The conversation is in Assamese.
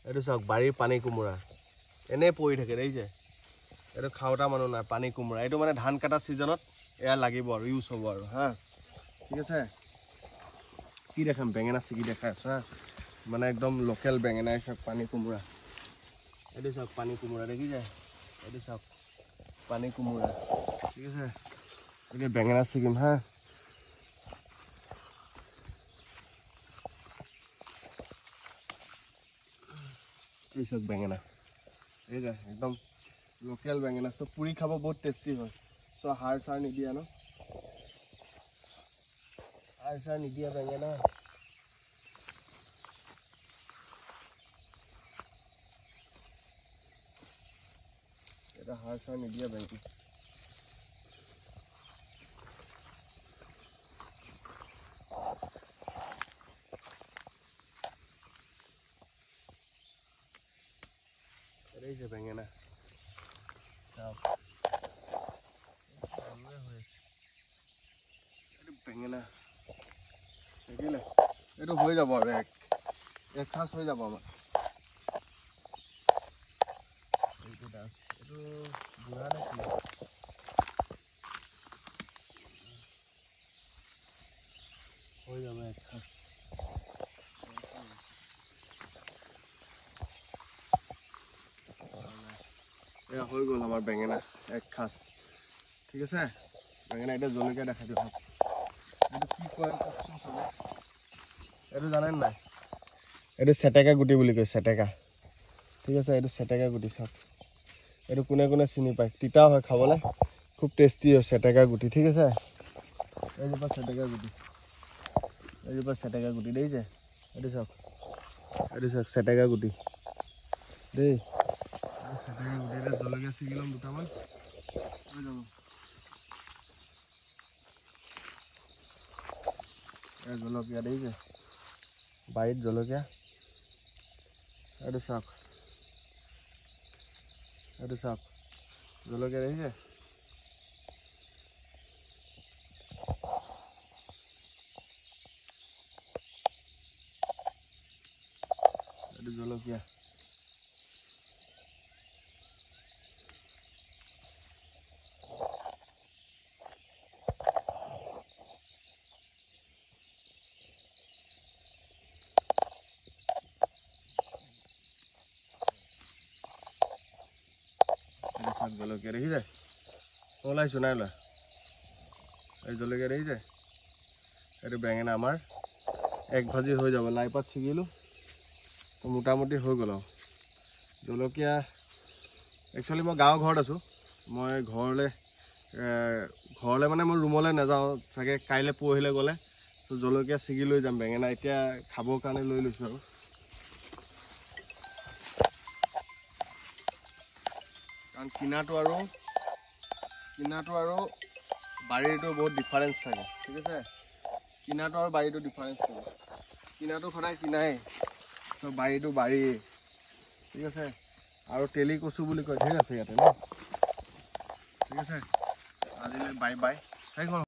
এইটো চাওক বাৰীৰ পানী কোমোৰা এনে পৰি থাকে দেখিছে এইটো খাওঁতা মানুহ নাই পানী কোমোৰা এইটো মানে ধান কাটা ছিজনত এয়া লাগিব আৰু ইউজ হ'ব আৰু হা ঠিক আছে কি দেখাম বেঙেনা ছিগি দেখাই আছো হা মানে একদম লোকেল বেঙেনা চাওক পানী কোমোৰা এইটো চাওক পানী কোমোৰা দেখিছে এইটো চাওক পানী কোমোৰা ঠিক আছে এতিয়া বেঙেনা ছিগিম হা এই চাওক বেঙেনা এই যে একদম লোকেল বেঙেনা সব পুৰি খাব বহুত টেষ্টি হয় সো সাৰ চাৰ নিদিয়া ন সাৰ চাৰ নিদিয়া বেঙেনা এটা সাৰ চাৰ নিদিয়া বেঙেনা এই যে বেঙেনা বেঙেনা দেখিলে এইটো হৈ যাব আৰু এক সাজ হৈ যাব আমাৰ এইটো বুঢ়া নে কি হৈ যাব এক সাজ এয়া হৈ গ'ল আমাৰ বেঙেনা এক সাজ ঠিক আছে বেঙেনা এতিয়া জলকীয়া দেখাই দিওঁ এইটো কি কয় কওকচোন চবে এইটো জানেন নাই এইটো চেটেকা গুটি বুলি কয় চেটেকা ঠিক আছে এইটো চেটেকা গুটি চাওক এইটো কোনে কোনে চিনি পায় তিতা হয় খাবলৈ খুব টেষ্টি হয় চেটেকা গুটি ঠিক আছে এইজোপা চেটেকা গুটি দেখিছে এইটো চাওক চেটেকা গুটি দেই চেটেকা গুটি এতিয়া জলকীয়া ছিগি ল'ম দুটামান হৈ যাব জলকীয়া দেখিছে বাৰীত জলকীয়া এইটো চাওক জলকীয়া দেখিছে এইটো জলকীয়া জলকীয়া দেখিছে ওলাইছো নাই ওলা এই জলকীয়া দেখিছে এইটো বেঙেনা আমাৰ এক ভাজি হৈ যাব লাই পাত ছিগিলোঁ মোটামুটি হৈ গ'ল আৰু জলকীয়া একচুৱেলি মই গাঁৱৰ ঘৰত আছোঁ মই ঘৰলৈ মানে মই ৰুমলৈ নাযাওঁ চাগে কাইলৈ পৰহিলৈ গ'লে তো জলকীয়া ছিগি লৈ যাম বেঙেনা এতিয়া খাবৰ কাৰণে লৈ লৈছোঁ আৰু কাৰণ কিনাটো আৰু বাৰীটো বহুত ডিফাৰেঞ্চ থাকে ঠিক আছে কিনাটো আৰু বাৰীটো ডিফাৰেঞ্চ থাকে কিনাটো সদায় কিনাই চ' বাৰীটো বাৰীয়ে ঠিক আছে আৰু তেলি কচু বুলি কয় ঢেৰ আছে ইয়াতে ন ঠিক আছে আজিলৈ বাই বাই